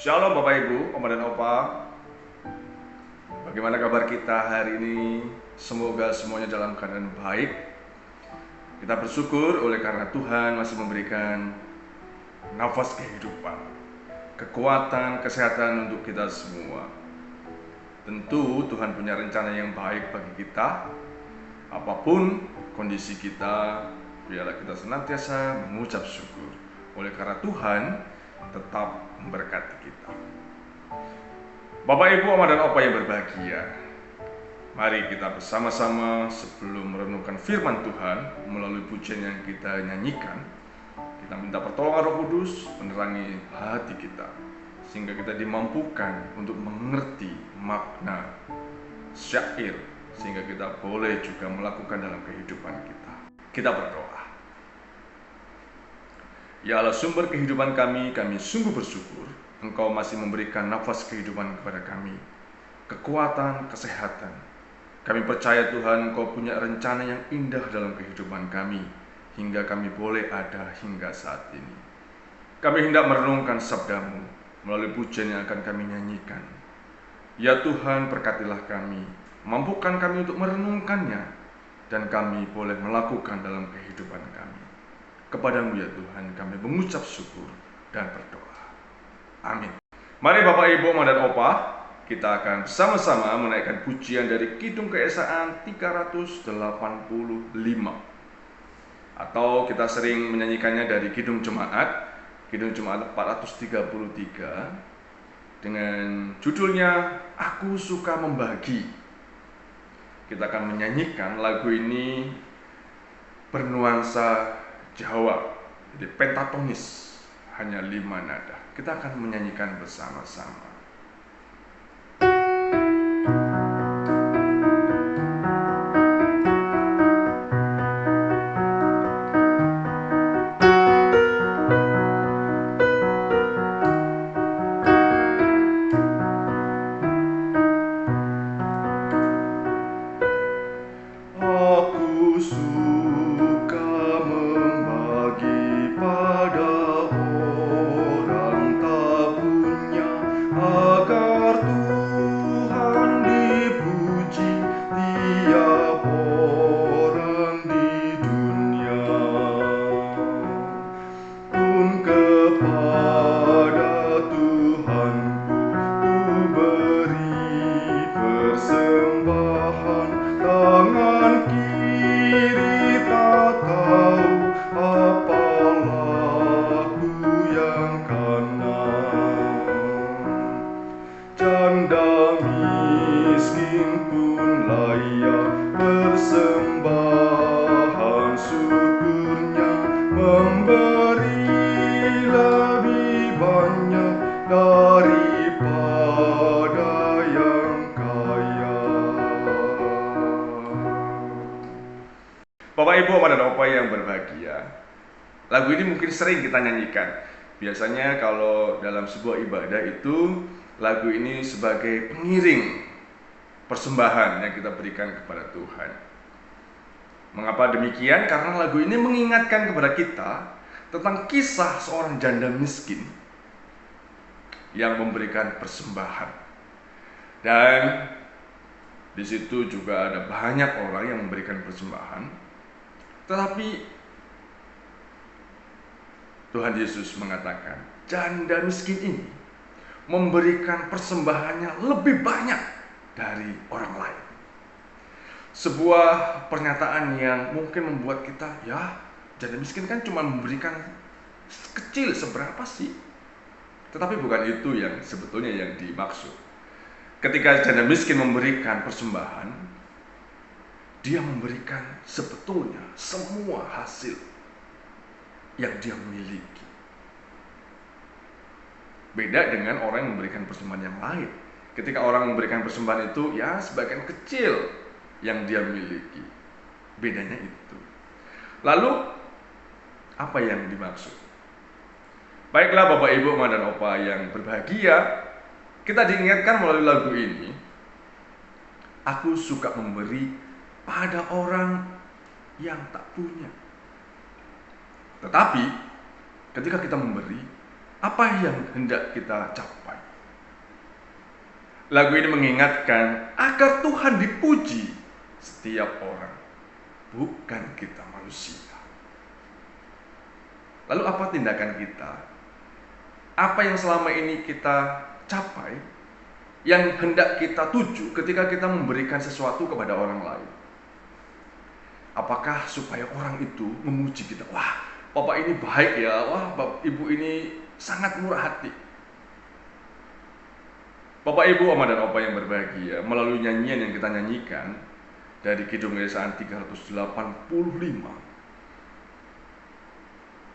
Shalom Bapak Ibu, Oma dan Opa. Bagaimana kabar kita hari ini? Semoga semuanya dalam keadaan baik. Kita bersyukur oleh karena Tuhan masih memberikan nafas kehidupan, kekuatan, kesehatan untuk kita semua. Tentu Tuhan punya rencana yang baik bagi kita. Apapun kondisi kita, biarlah kita senantiasa mengucap syukur. Oleh karena Tuhan tetap memberkati kita. Bapak Ibu, Oma dan Opa yang berbahagia, mari kita bersama-sama sebelum merenungkan firman Tuhan melalui pujian yang kita nyanyikan, kita minta pertolongan Roh Kudus menerangi hati kita sehingga kita dimampukan untuk mengerti makna syair, sehingga kita boleh juga melakukan dalam kehidupan kita. Kita berdoa. Ya Allah, sumber kehidupan kami sungguh bersyukur Engkau masih memberikan nafas kehidupan kepada kami, kekuatan, kesehatan. Kami percaya Tuhan Engkau punya rencana yang indah dalam kehidupan kami, hingga kami boleh ada hingga saat ini. Kami hendak merenungkan sabda-Mu melalui pujian yang akan kami nyanyikan. Ya Tuhan, berkatilah kami, mampukan kami untuk merenungkannya, dan kami boleh melakukan dalam kehidupan kami. Kepadamu ya Tuhan kami mengucap syukur dan berdoa. Amin. Mari Bapak Ibu, Oma dan Opa, kita akan bersama-sama menaikkan pujian dari Kidung Keesaan 385. Atau kita sering menyanyikannya dari Kidung Jemaat 433 dengan judulnya Aku Suka Membagi. Kita akan menyanyikan lagu ini bernuansa Jawa, jadi pentatonis, hanya 5 nada. Kita akan menyanyikan bersama-sama. Bapak Ibu, Oma dan Opa yang berbahagia, lagu ini mungkin sering kita nyanyikan. Biasanya kalau dalam sebuah ibadah itu lagu ini sebagai pengiring persembahan yang kita berikan kepada Tuhan. Mengapa demikian? Karena lagu ini mengingatkan kepada kita tentang kisah seorang janda miskin yang memberikan persembahan. Dan di situ juga ada banyak orang yang memberikan persembahan. Tetapi Tuhan Yesus mengatakan, janda miskin ini memberikan persembahannya lebih banyak dari orang lain. Sebuah pernyataan yang mungkin membuat kita, ya, janda miskin kan cuma memberikan kecil, seberapa sih? Tetapi bukan itu yang sebetulnya yang dimaksud. Ketika janda miskin memberikan persembahan, dia memberikan sebetulnya semua hasil yang dia miliki. Beda dengan orang yang memberikan persembahan yang lain. Ketika orang memberikan persembahan itu, ya sebagian kecil yang dia miliki. Bedanya itu. Lalu, apa yang dimaksud? Baiklah Bapak Ibu, Oma dan Opa yang berbahagia, kita diingatkan melalui lagu ini, aku suka memberi pada orang yang tak punya. Tetapi ketika kita memberi, apa yang hendak kita capai? Lagu ini mengingatkan agar Tuhan dipuji setiap orang, bukan kita manusia. Lalu apa tindakan kita? Apa yang selama ini kita capai, yang hendak kita tuju ketika kita memberikan sesuatu kepada orang lain? Apakah supaya orang itu memuji kita? Wah, Bapak ini baik ya, wah Ibu ini sangat murah hati. Bapak Ibu, Oma dan Opa yang berbahagia, melalui nyanyian yang kita nyanyikan dari Kidung Yesaya 385,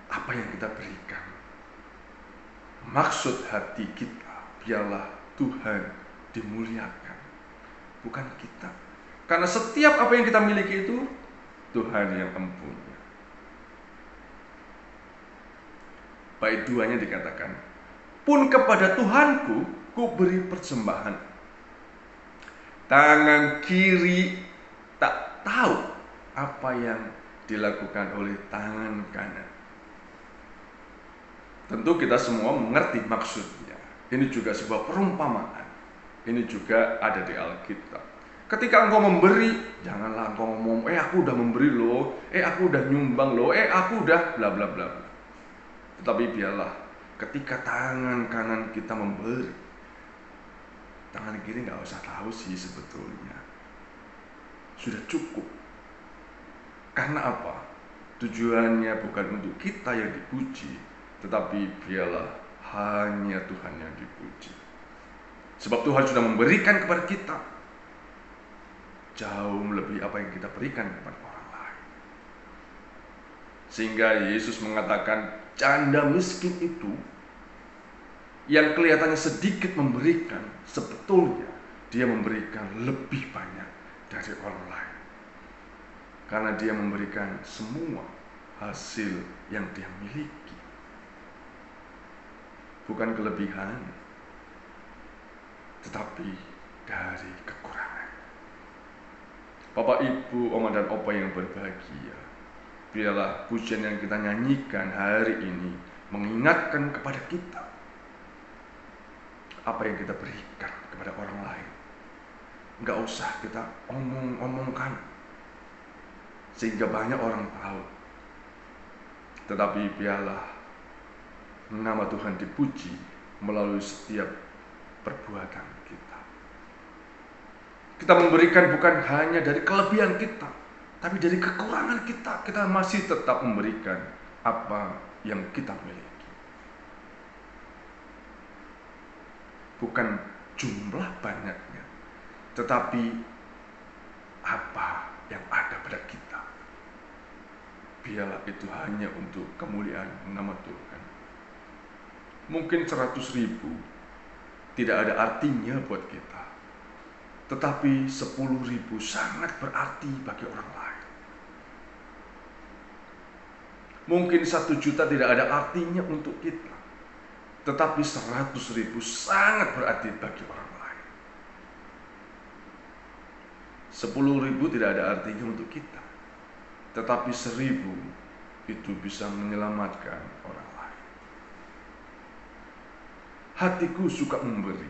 apa yang kita berikan? Maksud hati kita, biarlah Tuhan dimuliakan, bukan kita. Karena setiap apa yang kita miliki itu Tuhan yang mempunyai. Bait 2-nya dikatakan, pun kepada Tuhanku ku beri persembahan. Tangan kiri tak tahu apa yang dilakukan oleh tangan kanan. Tentu kita semua mengerti maksudnya. Ini juga sebuah perumpamaan. Ini juga ada di Alkitab. Ketika engkau memberi, janganlah engkau ngomong, aku udah memberi loh, aku udah nyumbang loh, aku udah bla bla bla. Tetapi biarlah ketika tangan kanan kita memberi, tangan kiri nggak usah tahu sih sebetulnya. Sudah cukup. Karena apa? Tujuannya bukan untuk kita yang dipuji, tetapi biarlah hanya Tuhan yang dipuji. Sebab Tuhan sudah memberikan kepada kita jauh melebihi apa yang kita berikan kepada orang lain. Sehingga Yesus mengatakan, janda miskin itu yang kelihatannya sedikit memberikan, sebetulnya dia memberikan lebih banyak dari orang lain. Karena dia memberikan semua hasil yang dia miliki, bukan kelebihan, tetapi dari kekurangan. Bapak, Ibu, Oma dan Opa yang berbahagia, biarlah pujian yang kita nyanyikan hari ini mengingatkan kepada kita apa yang kita berikan kepada orang lain. Enggak usah kita omong-omongkan sehingga banyak orang tahu, tetapi biarlah nama Tuhan dipuji melalui setiap perbuatan kita. Kita memberikan bukan hanya dari kelebihan kita, tapi dari kekurangan kita, kita masih tetap memberikan apa yang kita miliki. Bukan jumlah banyaknya, tetapi apa yang ada pada kita. Biarlah itu hanya untuk kemuliaan nama Tuhan. Mungkin 100.000 tidak ada artinya buat kita, tetapi 10.000 sangat berarti bagi orang lain. Mungkin 1 juta tidak ada artinya untuk kita, tetapi 100.000 sangat berarti bagi orang lain. 10.000 tidak ada artinya untuk kita, tetapi 1.000 itu bisa menyelamatkan orang lain. Hatiku suka memberi,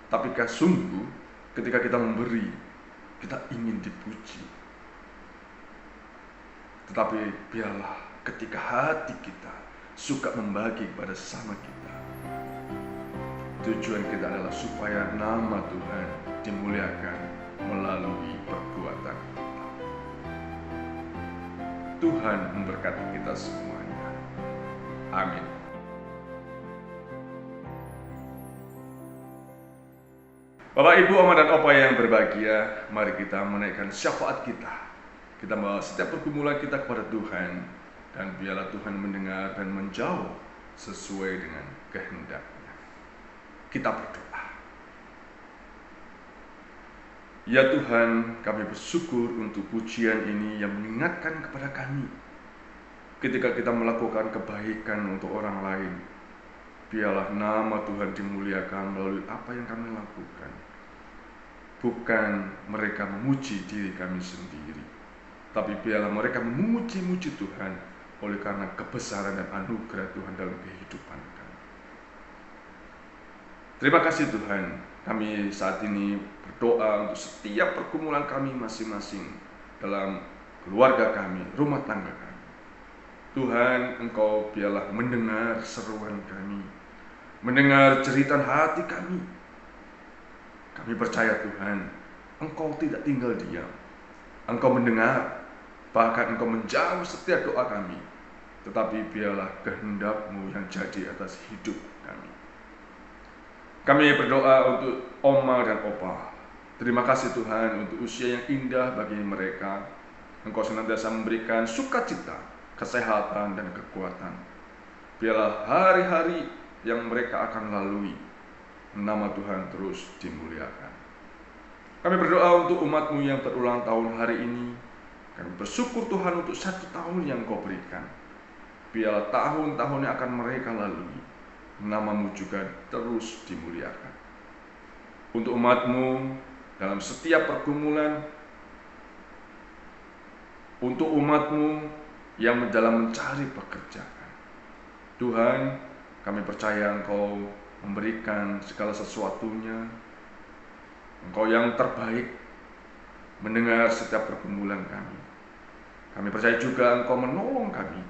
tapi sungguh ketika kita memberi, kita ingin dipuji. Tetapi biarlah ketika hati kita suka membagi kepada sesama kita, tujuan kita adalah supaya nama Tuhan dimuliakan melalui perbuatan kita. Tuhan memberkati kita semuanya. Amin. Bapak, Ibu, Oma dan Opa yang berbahagia, mari kita menaikkan syafaat kita. Kita bawa setiap pergumulan kita kepada Tuhan, dan biarlah Tuhan mendengar dan menjawab sesuai dengan kehendaknya. Kita berdoa. Ya Tuhan, kami bersyukur untuk pujian ini yang mengingatkan kepada kami ketika kita melakukan kebaikan untuk orang lain. Biarlah nama Tuhan dimuliakan melalui apa yang kami lakukan. Bukan mereka memuji diri kami sendiri, tapi biarlah mereka memuji-muji Tuhan oleh karena kebesaran dan anugerah Tuhan dalam kehidupan kami. Terima kasih Tuhan, Kami saat ini berdoa untuk setiap pergumulan kami masing-masing dalam keluarga kami, rumah tangga kami. Tuhan, Engkau biarlah mendengar seruan kami, mendengar jeritan hati kami. Kami percaya Tuhan, Engkau tidak tinggal diam. Engkau mendengar, bahkan Engkau menjawab setiap doa kami. Tetapi biarlah kehendak-Mu yang jadi atas hidup kami. Kami berdoa untuk Oma dan Opa. Terima kasih Tuhan untuk usia yang indah bagi mereka. Engkau senantiasa memberikan sukacita, kesehatan, dan kekuatan. Biarlah hari-hari yang mereka akan lalui, nama Tuhan terus dimuliakan. Kami berdoa untuk umat-Mu yang berulang tahun hari ini. Kami bersyukur Tuhan untuk 1 tahun yang Kau berikan. Biarlah tahun-tahun yang akan mereka lalui, nama-Mu juga terus dimuliakan. Untuk umat-Mu dalam setiap pergumulan, untuk umat-Mu yang dalam mencari pekerjaan, Tuhan, kami percaya Engkau memberikan segala sesuatunya. Engkau yang terbaik mendengar setiap pergumulan kami. Kami percaya juga Engkau menolong kami,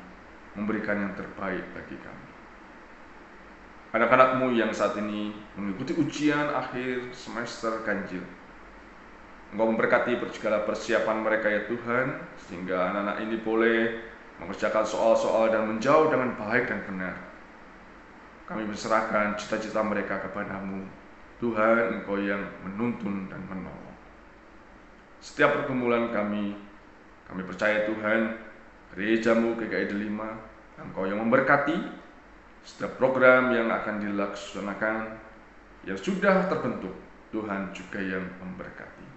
memberikan yang terbaik bagi kami. Anak-anak-Mu yang saat ini mengikuti ujian akhir semester ganjil, Engkau memberkati segala persiapan mereka ya Tuhan, sehingga anak-anak ini boleh mengerjakan soal-soal dan menjawab dengan baik dan benar. Kami berserahkan cita-cita mereka kepada-Mu. Tuhan, Engkau yang menuntun dan menolong. Setiap pergumulan kami percaya Tuhan, gereja-Mu GKI Delima, Engkau yang memberkati setiap program yang akan dilaksanakan, yang sudah terbentuk, Tuhan juga yang memberkati.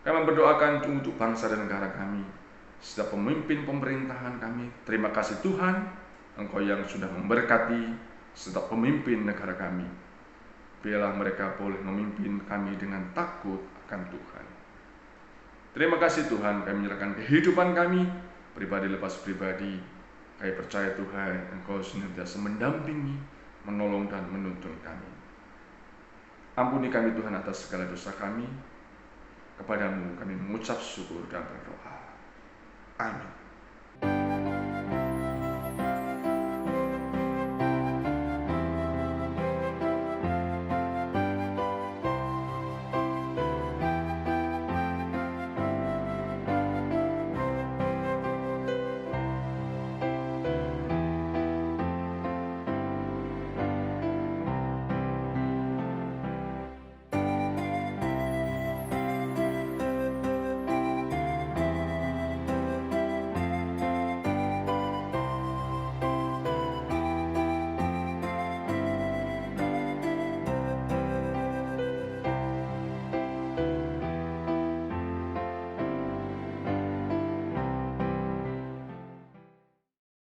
Kami berdoakan untuk bangsa dan negara kami, setiap pemimpin pemerintahan kami. Terima kasih Tuhan, Engkau yang sudah memberkati setiap pemimpin negara kami. Biarlah mereka boleh memimpin kami dengan takut akan Tuhan. Terima kasih Tuhan, kami menyerahkan kehidupan kami, pribadi lepas pribadi. Kami percaya Tuhan, Engkau senantiasa mendampingi, menolong dan menuntun kami. Ampuni kami Tuhan atas segala dosa kami. Kepada-Mu kami mengucap syukur dan berdoa. Amin.